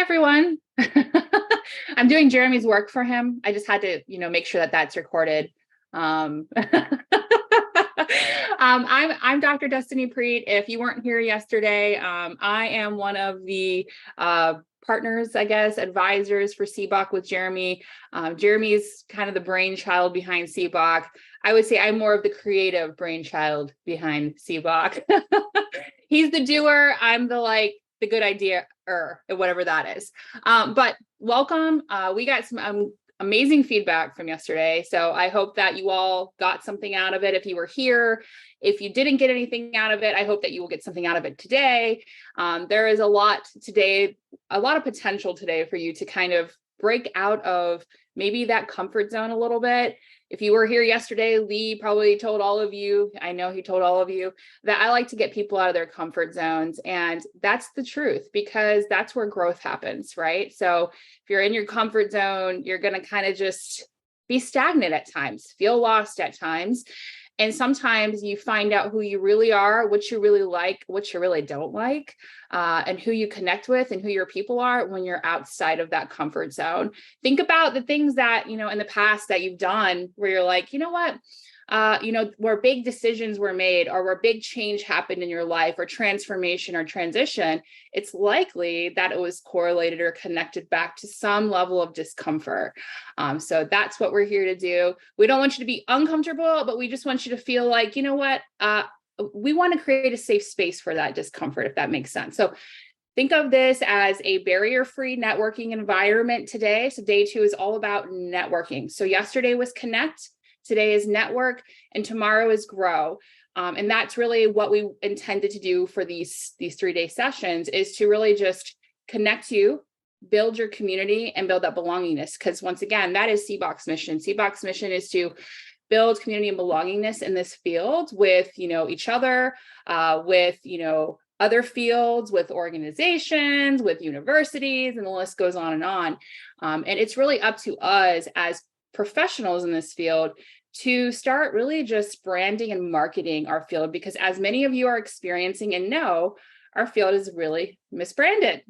everyone. I'm doing Jeremy's work for him. I just had to, make sure that that's recorded. I'm Dr. Destiny Preet. If you weren't here yesterday, I am one of the partners, I guess, advisors for CBOC with Jeremy. Jeremy's kind of the brainchild behind CBOC. I would say I'm more of the creative brainchild behind CBOC. He's the doer. I'm the good idea or whatever that is. But welcome. We got some amazing feedback from yesterday. So I hope that you all got something out of it. If you were here, if you didn't get anything out of it, I hope that you will get something out of it today. There is a lot today, a lot of potential today for you to kind of break out of maybe that comfort zone a little bit. If you were here yesterday, Lee probably told all of you, I know he told all of you, that I like to get people out of their comfort zones. And that's the truth, because that's where growth happens, right? So if you're in your comfort zone, you're going to kind of just be stagnant at times, feel lost at times. And sometimes you find out who you really are, what you really like, what you really don't like, and who you connect with and who your people are when you're outside of that comfort zone. Think about the things that, in the past that you've done where you're like, you know what, where big decisions were made or where big change happened in your life or transformation or transition, it's likely that it was correlated or connected back to some level of discomfort. So that's what we're here to do. We don't want you to be uncomfortable, but we just want you to feel like, you know what, we want to create a safe space for that discomfort, if that makes sense. So think of this as a barrier-free networking environment today. So day 2 is all about networking. So yesterday was connect. Today is network, and tomorrow is grow. And that's really what we intended to do for these 3-day sessions, is to really just connect you, build your community, and build that belongingness. Because once again, that is CBOC's mission. CBOC's mission is to build community and belongingness in this field with, each other, with, other fields, with organizations, with universities, and the list goes on and on. And it's really up to us as professionals in this field to start really just branding and marketing our field, because as many of you are experiencing and know, our field is really misbranded.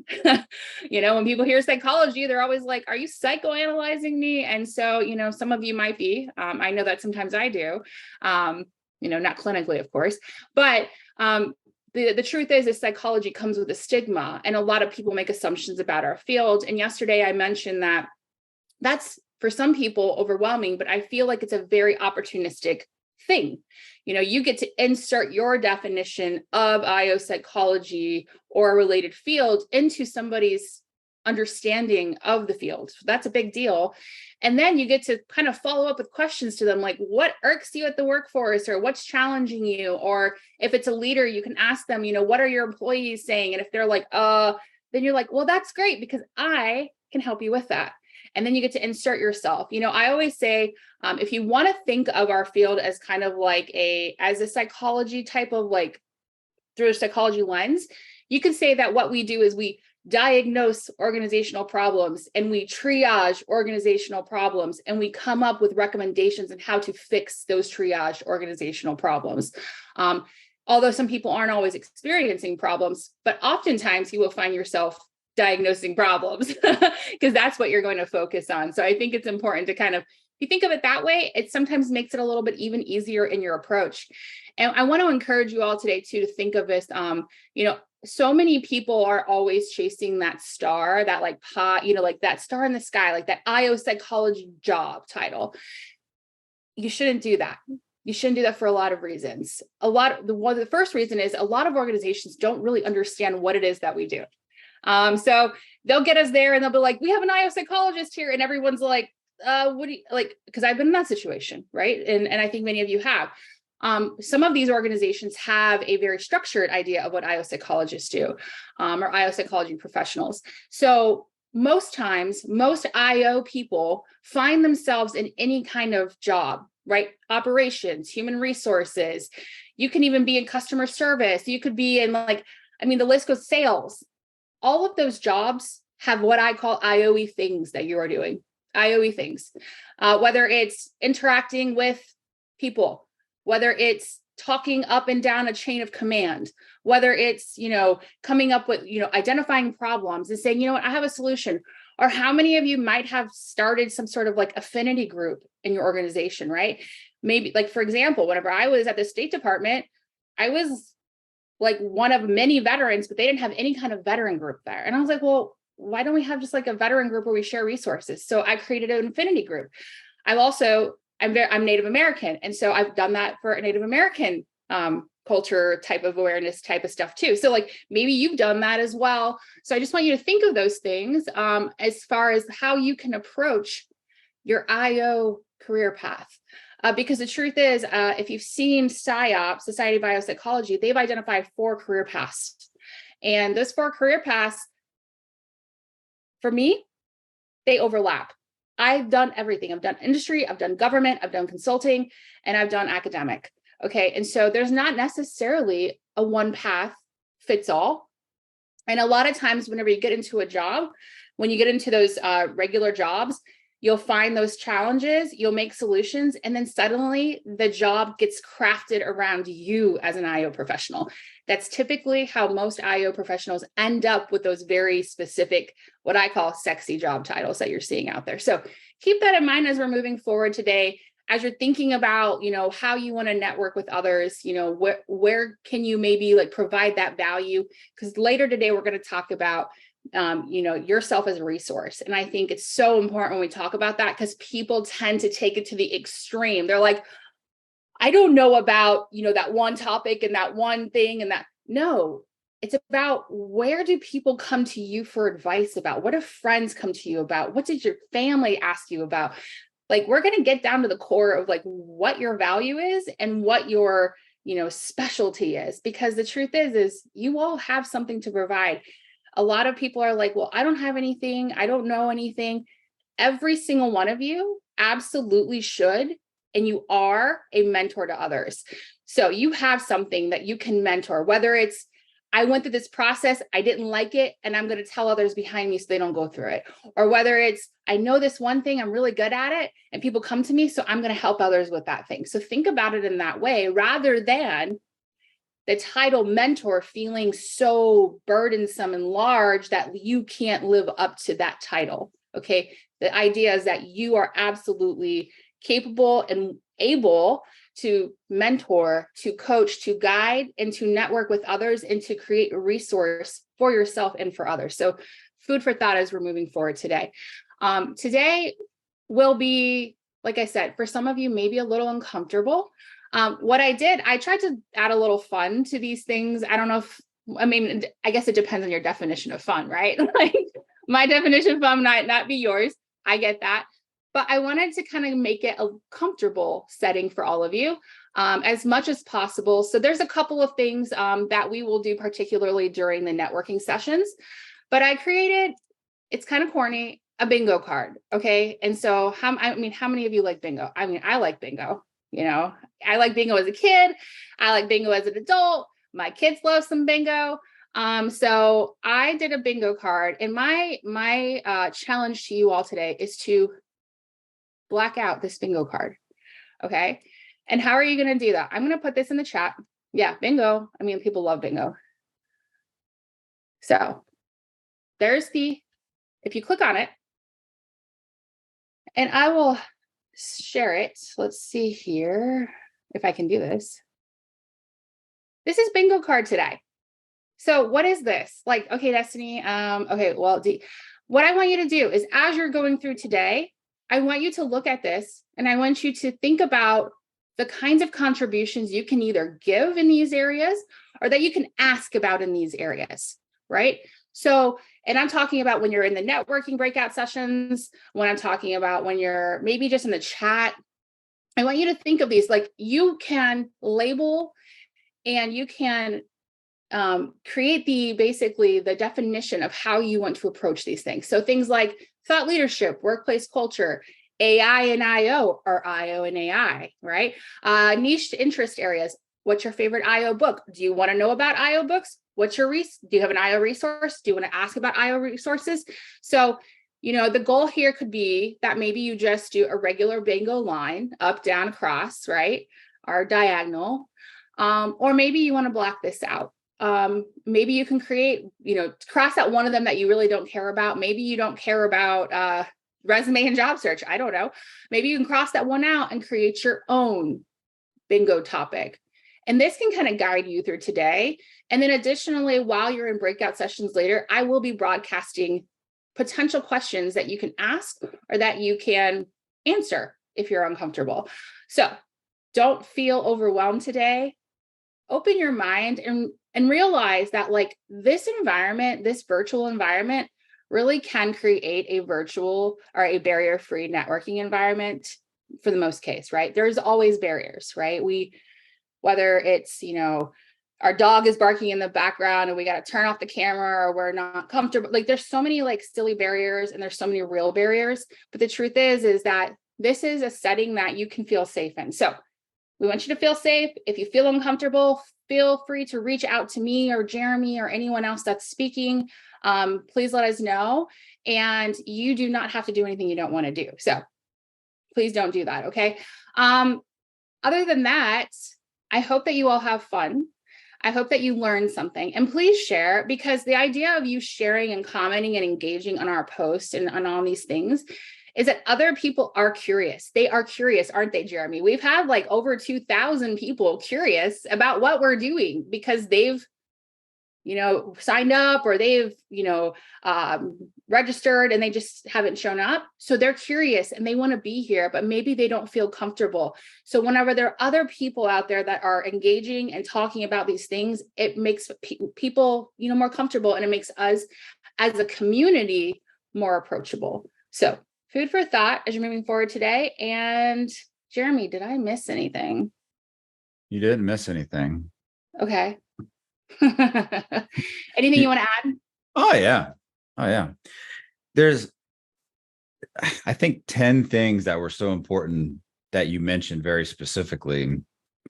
When people hear psychology, they're always like, are you psychoanalyzing me? And so, some of you might be, I know that sometimes I do, not clinically, of course, but the truth is psychology comes with a stigma, and a lot of people make assumptions about our field. And yesterday I mentioned that that's, for some people, overwhelming, but I feel like it's a very opportunistic thing. You get to insert your definition of IO psychology or a related field into somebody's understanding of the field. That's a big deal. And then you get to kind of follow up with questions to them, like what irks you at the workforce, or what's challenging you? Or if it's a leader, you can ask them, what are your employees saying? And if they're like, then you're like, well, that's great, because I can help you with that. And then you get to insert yourself. I always say, if you want to think of our field as kind of like as a psychology type of through a psychology lens, you can say that what we do is we diagnose organizational problems and we triage organizational problems, and we come up with recommendations on how to fix those triage organizational problems. Although some people aren't always experiencing problems, but oftentimes you will find yourself diagnosing problems because that's what you're going to focus on. So I think it's important to kind of, if you think of it that way, it sometimes makes it a little bit even easier in your approach. And I want to encourage you all today too, to think of this, so many people are always chasing that star, that that star in the sky, like that IO psychology job title. You shouldn't do that. You shouldn't do that for a lot of reasons. The first reason is a lot of organizations don't really understand what it is that we do. So they'll get us there and they'll be like, we have an IO psychologist here. And everyone's like, what do you like? Because I've been in that situation, right? And I think many of you have. Some of these organizations have a very structured idea of what IO psychologists do, or IO psychology professionals. So most times, most IO people find themselves in any kind of job, right? Operations, human resources. You can even be in customer service. You could be in the list goes, sales. All of those jobs have what I call IOE things that you are doing, IOE things, whether it's interacting with people, whether it's talking up and down a chain of command, whether it's, coming up with, identifying problems and saying, you know what, I have a solution. Or how many of you might have started some sort of like affinity group in your organization, right? Maybe, like, for example, whenever I was at the State Department, I was like one of many veterans, but they didn't have any kind of veteran group there. And I was like, well, why don't we have just like a veteran group where we share resources? So I created an affinity group. I'm Native American. And so I've done that for a Native American culture type of awareness type of stuff too. So like maybe you've done that as well. So I just want you to think of those things as far as how you can approach your IO career path. Because the truth is, if you've seen SIOP, Society of Biopsychology, they've identified 4 career paths. And those 4 career paths, for me, they overlap. I've done everything. I've done industry, I've done government, I've done consulting, and I've done academic. Okay. And so there's not necessarily a one path fits all. And a lot of times whenever you get into a job, when you get into those regular jobs, you'll find those challenges, you'll make solutions, and then suddenly the job gets crafted around you as an IO professional. That's typically how most IO professionals end up with those very specific, what I call sexy job titles that you're seeing out there. So keep that in mind as we're moving forward today. As you're thinking about, how you want to network with others, where can you maybe like provide that value? Because later today, we're going to talk about yourself as a resource. And I think it's so important when we talk about that, because people tend to take it to the extreme. They're like, I don't know about, that one topic and that one thing and that. No, it's about, where do people come to you for advice about? What do friends come to you about? What did your family ask you about? Like, we're going to get down to the core of like what your value is and what your, specialty is, because the truth is you all have something to provide. A lot of people are like, well, I don't have anything. I don't know anything. Every single one of you absolutely should. And you are a mentor to others. So you have something that you can mentor, whether it's, I went through this process, I didn't like it, and I'm going to tell others behind me so they don't go through it. Or whether it's, I know this one thing, I'm really good at it, and people come to me, so I'm going to help others with that thing. So think about it in that way, rather than the title mentor feeling so burdensome and large that you can't live up to that title. Okay. The idea is that you are absolutely capable and able to mentor, to coach, to guide, and to network with others, and to create a resource for yourself and for others. So food for thought as we're moving forward today. Today will be, like I said, for some of you, maybe a little uncomfortable. What I did, I tried to add a little fun to these things. I don't know if, I guess it depends on your definition of fun, right? Like my definition of fun might not be yours. I get that. But I wanted to kind of make it a comfortable setting for all of you as much as possible. So there's a couple of things that we will do particularly during the networking sessions. But I created, it's kind of corny, a bingo card. Okay. And so how many of you like bingo? I like bingo. I like bingo as a kid. I like bingo as an adult. My kids love some bingo. So I did a bingo card, and my challenge to you all today is to black out this bingo card. Okay. And how are you going to do that? I'm going to put this in the chat. Yeah, bingo. People love bingo. So if you click on it, and I will share it. Let's see here if I can do this. This is bingo card today. So what is this? Like, okay, Destiny. Okay, well, what I want you to do is, as you're going through today, I want you to look at this, and I want you to think about the kinds of contributions you can either give in these areas or that you can ask about in these areas, right? So, and I'm talking about when you're in the networking breakout sessions, when I'm talking about when you're maybe just in the chat. I want you to think of these, like you can label and you can create the definition of how you want to approach these things. So things like thought leadership, workplace culture, AI and IO, or IO and AI, right? Niche interest areas. What's your favorite IO book? Do you want to know about IO books? Do you have an IO resource? Do you want to ask about IO resources? So, the goal here could be that maybe you just do a regular bingo line, up, down, across, right? Or diagonal. Or maybe you want to block this out. Maybe you can create, cross out one of them that you really don't care about. Maybe you don't care about resume and job search. I don't know. Maybe you can cross that one out and create your own bingo topic. And this can kind of guide you through today. And then additionally, while you're in breakout sessions later, I will be broadcasting potential questions that you can ask or that you can answer if you're uncomfortable. So don't feel overwhelmed today. Open your mind and realize that like this environment, this virtual environment really can create a virtual or a barrier-free networking environment for the most case, right? There's always barriers, right? Whether it's, our dog is barking in the background and we got to turn off the camera or we're not comfortable. Like there's so many like silly barriers and there's so many real barriers. But the truth is that this is a setting that you can feel safe in. So we want you to feel safe. If you feel uncomfortable, feel free to reach out to me or Jeremy or anyone else that's speaking. Please let us know. And you do not have to do anything you don't want to do. So please don't do that. Okay. Other than that, I hope that you all have fun. I hope that you learn something, and please share, because the idea of you sharing and commenting and engaging on our post and on all these things is that other people are curious. They are curious, aren't they, Jeremy? We've had like over 2,000 people curious about what we're doing because they've, signed up or they've, registered and they just haven't shown up. So they're curious and they want to be here, but maybe they don't feel comfortable. So whenever there are other people out there that are engaging and talking about these things, it makes people, more comfortable, and it makes us as a community more approachable. So food for thought as you're moving forward today. And Jeremy, did I miss anything? You didn't miss anything. Okay. Anything you want to add? Oh yeah. There's, I think, 10 things that were so important that you mentioned very specifically.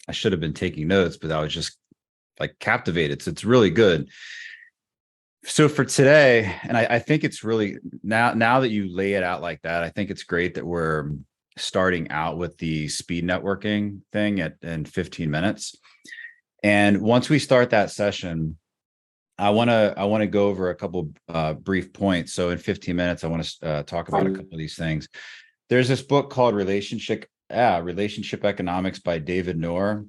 I should have been taking notes, but I was just like captivated. So it's really good. So for today, and I think it's really now that you lay it out like that, I think it's great that we're starting out with the speed networking thing in 15 minutes. And once we start that session, I want to go over a couple brief points. So in 15 minutes, I want to talk about a couple of these things. There's this book called Relationship Economics by David Noor.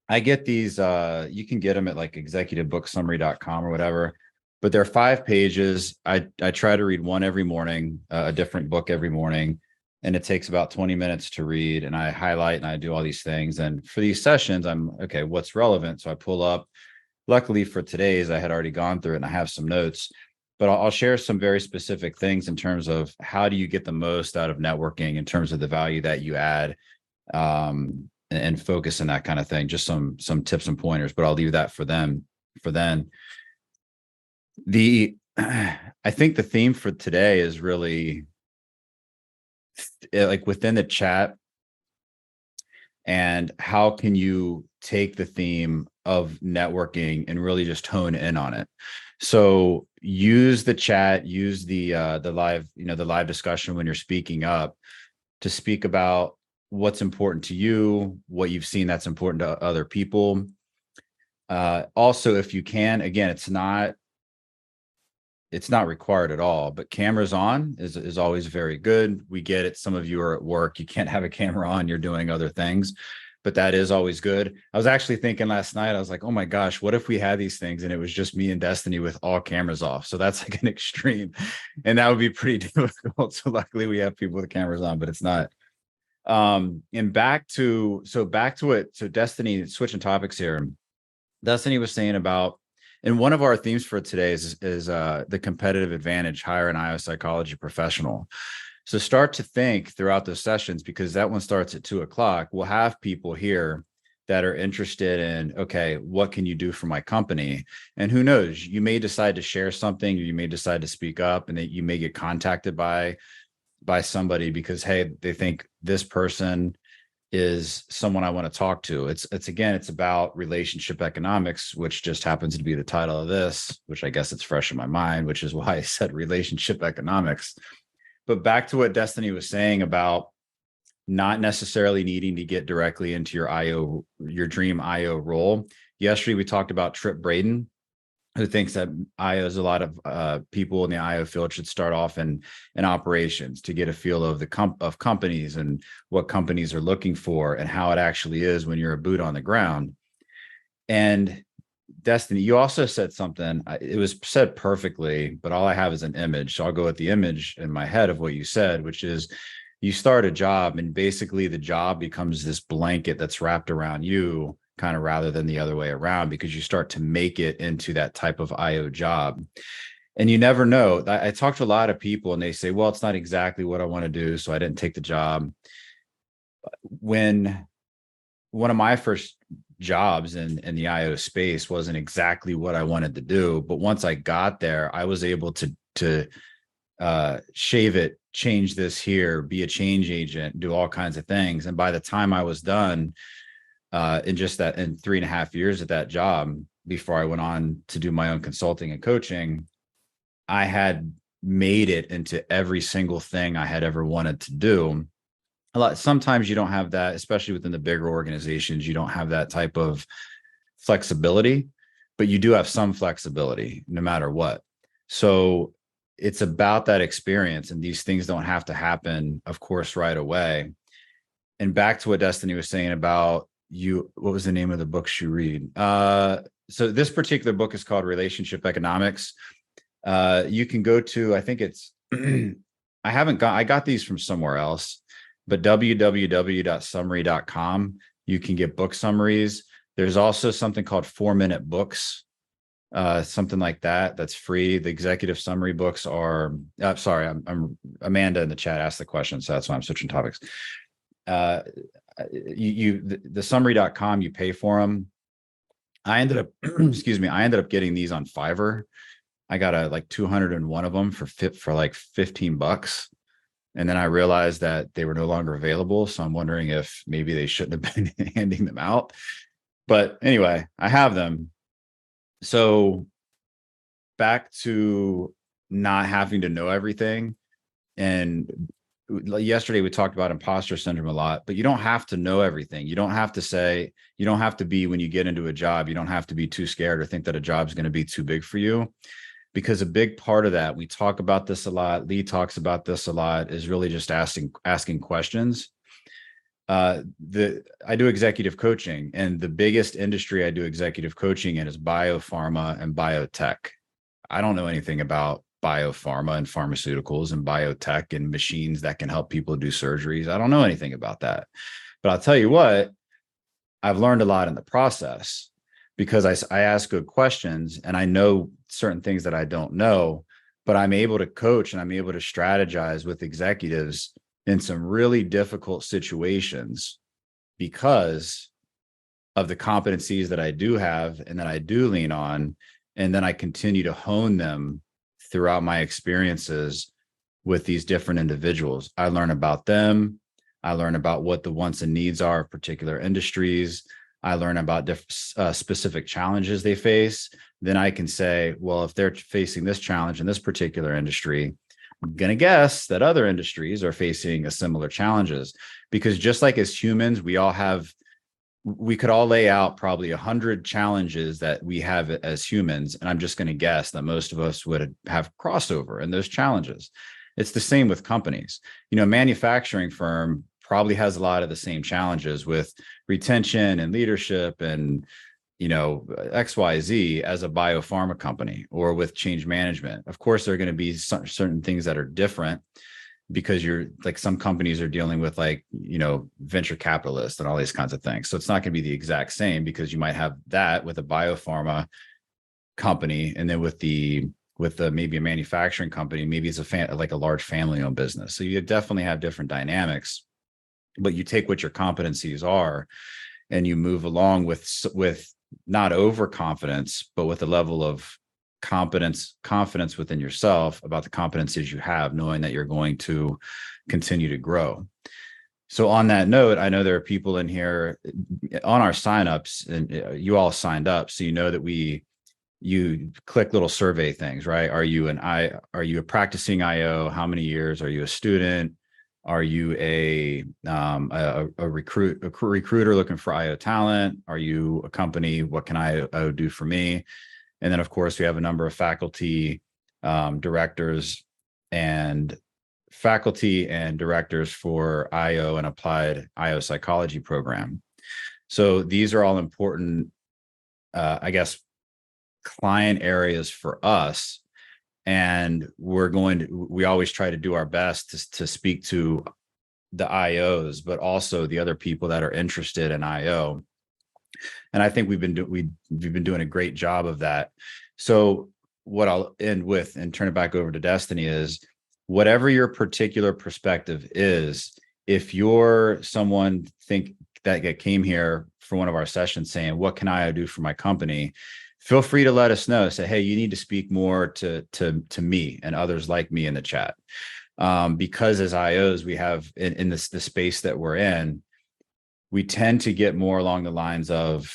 I get these, you can get them at like executivebooksummary.com or whatever, but they're 5 pages. I try to read one every morning, a different book every morning. And it takes about 20 minutes to read, and I highlight and I do all these things. And for these sessions, I'm okay, what's relevant? So I pull up. Luckily for today's, I had already gone through it and I have some notes, but I'll share some very specific things in terms of how do you get the most out of networking in terms of the value that you add, and focus and that kind of thing. Just some tips and pointers, but I'll leave that for then. I think the theme for today is really like within the chat, and how can you take the theme of networking and really just hone in on it. So use the chat, use the live discussion when you're speaking up to speak about what's important to you, what you've seen that's important to other people. Also, if you can, again, it's not required at all, but cameras on is always very good. We get it. Some of you are at work. You can't have a camera on. You're doing other things, but that is always good. I was actually thinking last night, I was like, oh my gosh, what if we had these things and it was just me and Destiny with all cameras off? So that's like an extreme, and that would be pretty difficult. So luckily we have people with cameras on, but it's not. And back to it. So Destiny, switching topics here. Destiny was saying about, and one of our themes for today is the competitive advantage, hire an IO psychology professional. So start to think throughout the sessions, because that one starts at 2:00. We'll have people here that are interested in, okay, what can you do for my company? And who knows, you may decide to share something, or you may decide to speak up, and that you may get contacted by somebody because, hey, they think this person is someone I want to talk to. It's about relationship economics, which just happens to be the title of this, which I guess it's fresh in my mind, which is why I said relationship economics. But back to what Destiny was saying about not necessarily needing to get directly into your dream IO role. Yesterday, we talked about Trip Braden, who thinks that IOs, a lot of people in the IO field should start off in operations to get a feel of of companies and what companies are looking for and how it actually is when you're a boot on the ground. And Destiny, you also said something, it was said perfectly, but all I have is an image. So I'll go with the image in my head of what you said, which is you start a job and basically the job becomes this blanket that's wrapped around you, kind of rather than the other way around, because you start to make it into that type of IO job. And you never know. I talk to a lot of people and they say, well, it's not exactly what I want to do, so I didn't take the job. When one of my first jobs in the IO space wasn't exactly what I wanted to do, but once I got there, I was able to shave it, change this here, be a change agent, do all kinds of things. And by the time I was done, in 3.5 years at that job, before I went on to do my own consulting and coaching, I had made it into every single thing I had ever wanted to do. Sometimes you don't have that, especially within the bigger organizations, you don't have that type of flexibility, but you do have some flexibility no matter what. So it's about that experience, and these things don't have to happen, of course, right away. And back to what Destiny was saying about what was the name of the books you read? So this particular book is called Relationship Economics. You can go to, I think it's, I got these from somewhere else, but www.summary.com, you can get book summaries. There's also something called 4-Minute Books, something like that. That's free. The executive summary books are, sorry, I'm Amanda in the chat asked the question, so that's why I'm switching topics. The summary.com, you pay for them. I ended up, excuse me, I ended up getting these on Fiverr. I got like 201 of them for like $15. And then I realized that they were no longer available. So I'm wondering if maybe they shouldn't have been handing them out. But anyway, I have them. So back to not having to know everything. And yesterday we talked about imposter syndrome a lot, but you don't have to know everything. You don't have to be, when you get into a job, you don't have to be too scared or think that a job is going to be too big for you. Because a big part of that, we talk about this a lot, Lee talks about this a lot, is really just asking questions. I do executive coaching, and the biggest industry I do executive coaching in is biopharma and biotech. I don't know anything about biopharma and pharmaceuticals and biotech and machines that can help people do surgeries. I don't know anything about that. But I'll tell you what, I've learned a lot in the process, because I ask good questions and I know certain things that I don't know, but I'm able to coach and I'm able to strategize with executives in some really difficult situations because of the competencies that I do have and that I do lean on. And then I continue to hone them throughout my experiences with these different individuals. I learn about them. I learn about what the wants and needs are of particular industries. I learn about specific challenges they face. Then I can say, well, if they're facing this challenge in this particular industry, I'm going to guess that other industries are facing a similar challenges, because just like as humans, we could all lay out probably 100 challenges that we have as humans. And I'm just going to guess that most of us would have crossover in those challenges. It's the same with companies. A manufacturing firm probably has a lot of the same challenges with retention and leadership and, XYZ as a biopharma company, or with change management. Of course, there are going to be certain things that are different, because you're like, some companies are dealing with venture capitalists and all these kinds of things. So it's not going to be the exact same, because you might have that with a biopharma company, and then with maybe a manufacturing company, maybe it's like a large family-owned business. So you definitely have different dynamics, but you take what your competencies are and you move along with not overconfidence, but with a level of confidence within yourself about the competencies you have, knowing that you're going to continue to grow. So on that note, I know there are people in here on our signups, and you all signed up, so you know that you click little survey things, right? Are you a practicing IO? How many years? Are you a student? Are you a recruiter looking for IO talent? Are you a company? What can IO do for me? And then, of course, we have a number of faculty directors and for IO and applied IO psychology program. So these are all important, I guess, client areas for us. And we always try to do our best to speak to the IOs, but also the other people that are interested in IO. And I think we've been doing a great job of that. So what I'll end with and turn it back over to Destiny is, whatever your particular perspective is, if you're someone that came here for one of our sessions saying, what can I do for my company? Feel free to let us know. Say, hey, you need to speak more to me and others like me in the chat. Because as IOs, we have in the space that we're in, we tend to get more along the lines of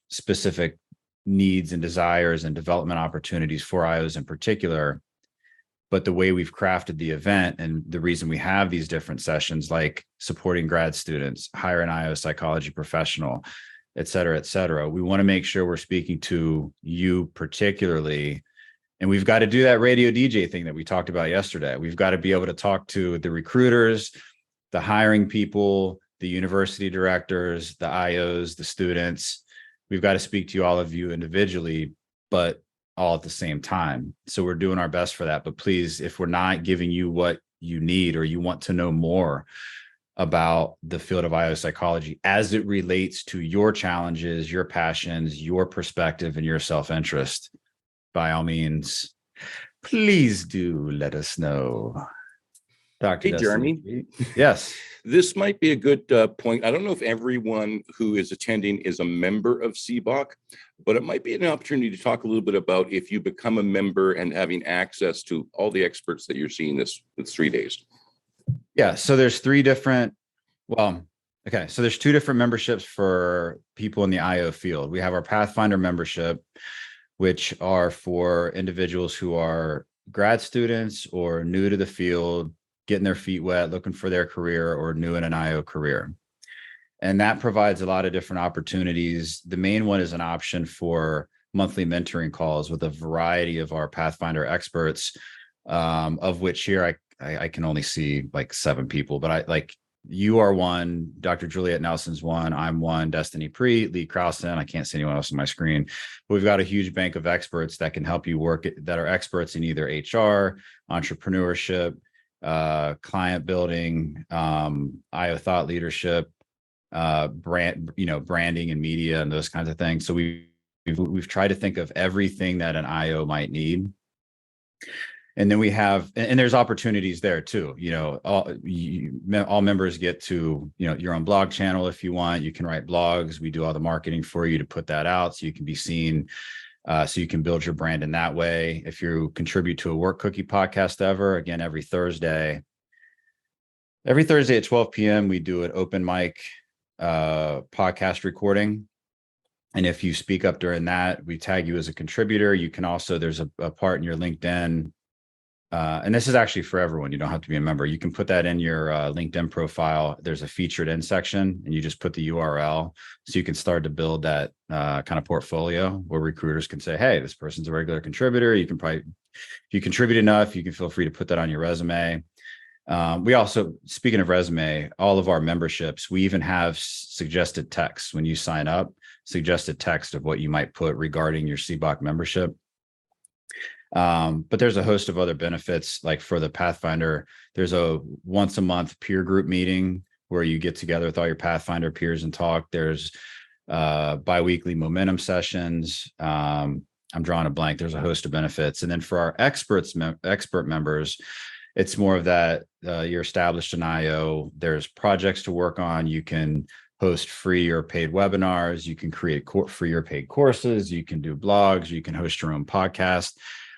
specific needs and desires and development opportunities for IOs in particular. But the way we've crafted the event and the reason we have these different sessions, like supporting grad students, hire an IO psychology professional, et cetera, we want to make sure we're speaking to you particularly. And we've got to do that radio DJ thing that we talked about yesterday. We've got to be able to talk to the recruiters, the hiring people, the university directors, the IOs, the students. We've got to speak to all of you individually, but all at the same time. So we're doing our best for that. But please, if we're not giving you what you need, or you want to know more about the field of IO psychology as it relates to your challenges, your passions, your perspective, and your self-interest, by all means, please do let us know. Dr. Hey, Jeremy. Yes. This might be a good point. I don't know if everyone who is attending is a member of CBOC, but it might be an opportunity to talk a little bit about if you become a member and having access to all the experts that you're seeing this 3 days. Yeah. So there's two different memberships for people in the IO field. We have our Pathfinder membership, which are for individuals who are grad students or new to the field, getting their feet wet, looking for their career, or new in an IO career. And that provides a lot of different opportunities. The main one is an option for monthly mentoring calls with a variety of our Pathfinder experts, of which here I can only see like 7 people, but you are one, Dr. Juliet Nelson's one, I'm one, Destiny Preet, Lee Krausen. I can't see anyone else on my screen, but we've got a huge bank of experts that can help you that are experts in either HR, entrepreneurship, client building, IO thought leadership, branding and media and those kinds of things. So we've tried to think of everything that an IO might need. And then we have, and there's opportunities there too. All members get to, your own blog channel if you want. You can write blogs. We do all the marketing for you to put that out so you can be seen, so you can build your brand in that way. If you contribute to a Work Cookie podcast again, every Thursday at 12 p.m., we do an open mic podcast recording. And if you speak up during that, we tag you as a contributor. You can also, there's a part in your LinkedIn. And this is actually for everyone. You don't have to be a member. You can put that in your LinkedIn profile. There's a featured in section, and you just put the URL. So you can start to build that kind of portfolio where recruiters can say, hey, this person's a regular contributor. You can probably, if you contribute enough, you can feel free to put that on your resume. We also, speaking of resume, all of our memberships, we even have suggested text when you sign up, suggested text of what you might put regarding your CBOC membership. But there's a host of other benefits. Like for the Pathfinder, there's a once a month peer group meeting where you get together with all your Pathfinder peers and talk. There's biweekly momentum sessions. I'm drawing a blank. There's a host of benefits. And then for our expert members, it's more of that you're established in IO. There's projects to work on. You can host free or paid webinars. You can create free or paid courses. You can do blogs. You can host your own podcast.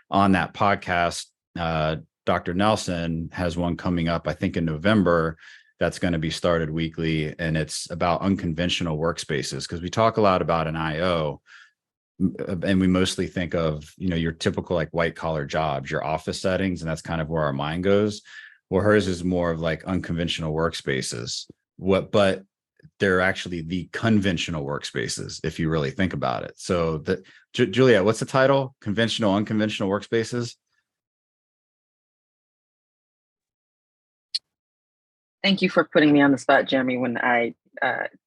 On that podcast, Dr. Nelson has one coming up, I think in November, that's going to be started weekly. And it's about unconventional workspaces, because we talk a lot about an IO, and we mostly think of, your typical like white collar jobs, your office settings, and that's kind of where our mind goes. Well, hers is more of like unconventional workspaces. But they're actually the conventional workspaces, if you really think about it. So Juliet, what's the title? Conventional, unconventional workspaces? Thank you for putting me on the spot, Jeremy, when I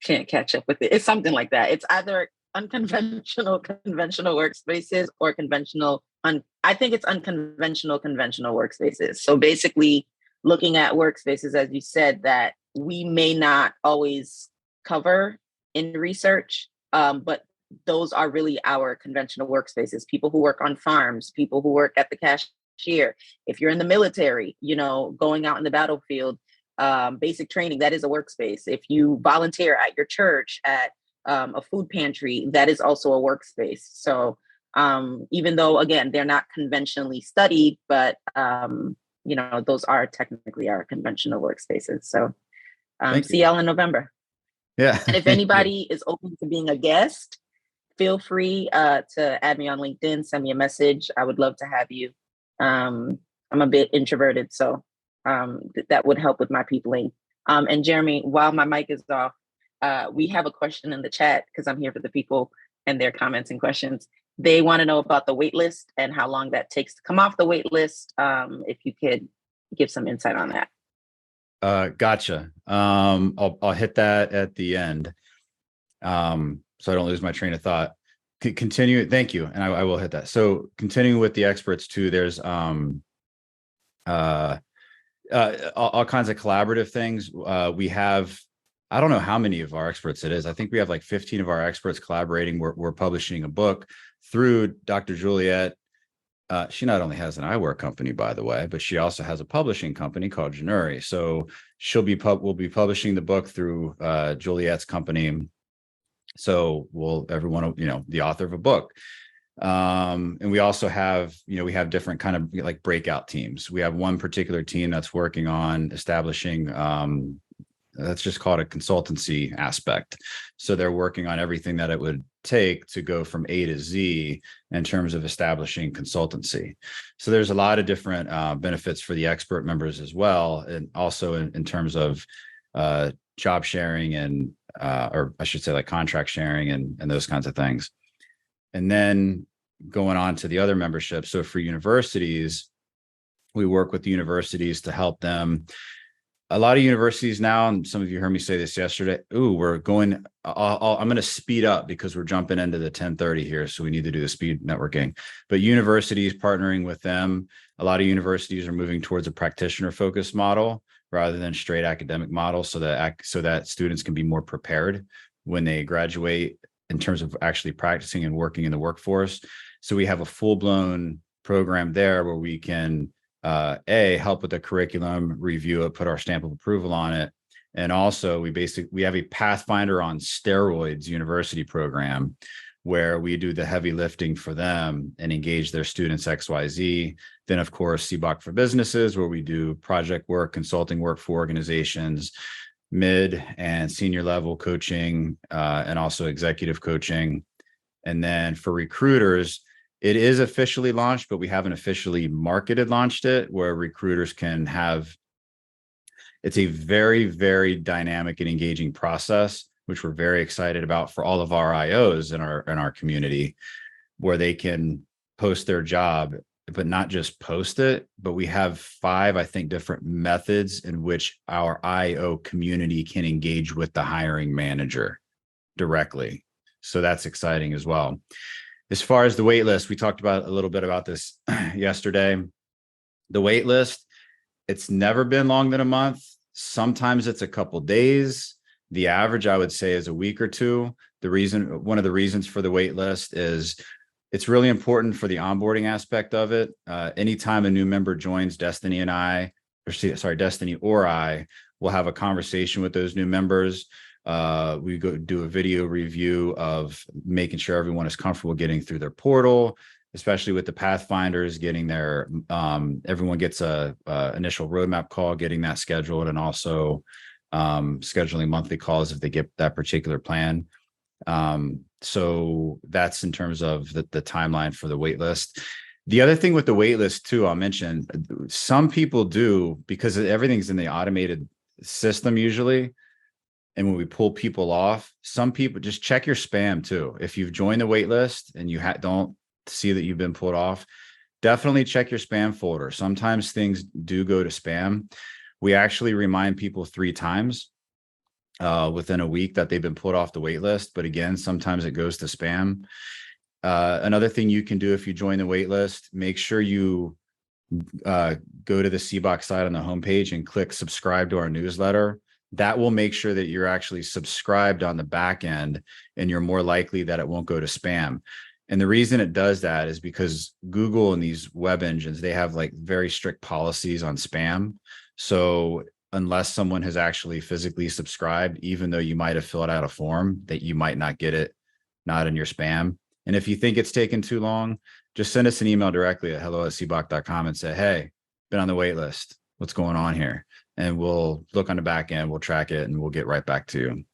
can't catch up with it. It's something like that. It's either unconventional, conventional workspaces or I think it's unconventional, conventional workspaces. So basically looking at workspaces, as you said, that we may not always cover in research, but those are really our conventional workspaces. People who work on farms, people who work at the cashier. If you're in the military, going out in the battlefield, basic training, that is a workspace. If you volunteer at your church, at a food pantry, that is also a workspace. So even though, again, they're not conventionally studied, but those are technically our conventional workspaces. So see y'all in November. Yeah. And if anybody is open to being a guest, feel free to add me on LinkedIn, send me a message. I would love to have you. I'm a bit introverted, so that would help with my peopling. And Jeremy, while my mic is off, we have a question in the chat because I'm here for the people and their comments and questions. They want to know about the wait list and how long that takes to come off the wait list. If you could give some insight on that. Gotcha. I'll hit that at the end. So I don't lose my train of thought. Continue. Thank you. And I will hit that. So continuing with the experts too, there's all kinds of collaborative things. We have, I don't know how many of our experts it is. I think we have like 15 of our experts collaborating. We're publishing a book through Dr. Juliet. She not only has an eyewear company, by the way, but she also has a publishing company called Januri. So we'll be publishing the book through Juliet's company. So everyone, the author of a book. And we also have, we have different kind of like breakout teams. We have one particular team that's working on establishing, let's just call it a consultancy aspect. So they're working on everything that it would take to go from A to Z in terms of establishing consultancy. So there's a lot of different benefits for the expert members as well. And also in terms of job sharing and, or I should say like contract sharing and those kinds of things. And then going on to the other memberships. So for universities, we work with the universities to help them. A lot of universities now, and some of you heard me say this yesterday, I'm going to speed up because we're jumping into the 10:30 here. So we need to do the speed networking, but universities partnering with them. A lot of universities are moving towards a practitioner focused model rather than straight academic model so that students can be more prepared when they graduate in terms of actually practicing and working in the workforce. So we have a full-blown program there where we can help with the curriculum, review it, put our stamp of approval on it. And also we have a Pathfinder on Steroids university program where we do the heavy lifting for them and engage their students XYZ. Then of course, CBOC for Businesses, where we do project work, consulting work for organizations, mid and senior level coaching, and also executive coaching. And then for recruiters, it is officially launched, but we haven't officially launched it, where recruiters can have, it's a very, very dynamic and engaging process, which we're very excited about for all of our IOs in our community, where they can post their job, but not just post it, but we have 5, I think, different methods in which our IO community can engage with the hiring manager directly. So that's exciting as well. As far as the wait list, we talked about a little bit about this yesterday. The wait list, it's never been longer than a month. Sometimes it's a couple days. The average, I would say, is a week or 2. One of the reasons for the wait list is it's really important for the onboarding aspect of it. Anytime a new member joins, Destiny or I will have a conversation with those new members. We go do a video review of making sure everyone is comfortable getting through their portal, especially with the Pathfinders, getting their, everyone gets a initial roadmap call, getting that scheduled, and also scheduling monthly calls if they get that particular plan. So that's in terms of the timeline for the wait list. The other thing with the wait list too, I'll mention, some people do, because everything's in the automated system usually. And when we pull people off, some people just check your spam too. If you've joined the wait list and you don't see that you've been pulled off, definitely check your spam folder. Sometimes things do go to spam. We actually remind people 3 times within a week that they've been pulled off the wait list. But again, sometimes it goes to spam. Another thing you can do if you join the wait list, make sure you go to the CBOC site on the homepage and click subscribe to our newsletter. That will make sure that you're actually subscribed on the back end, and you're more likely that it won't go to spam. And the reason it does that is because Google and these web engines, they have like very strict policies on spam. So unless someone has actually physically subscribed, even though you might have filled out a form, that you might not get it, not in your spam. And if you think it's taken too long, just send us an email directly at hello@cboc.com and say, hey, been on the wait list. What's going on here? And we'll look on the back end, we'll track it, and we'll get right back to you.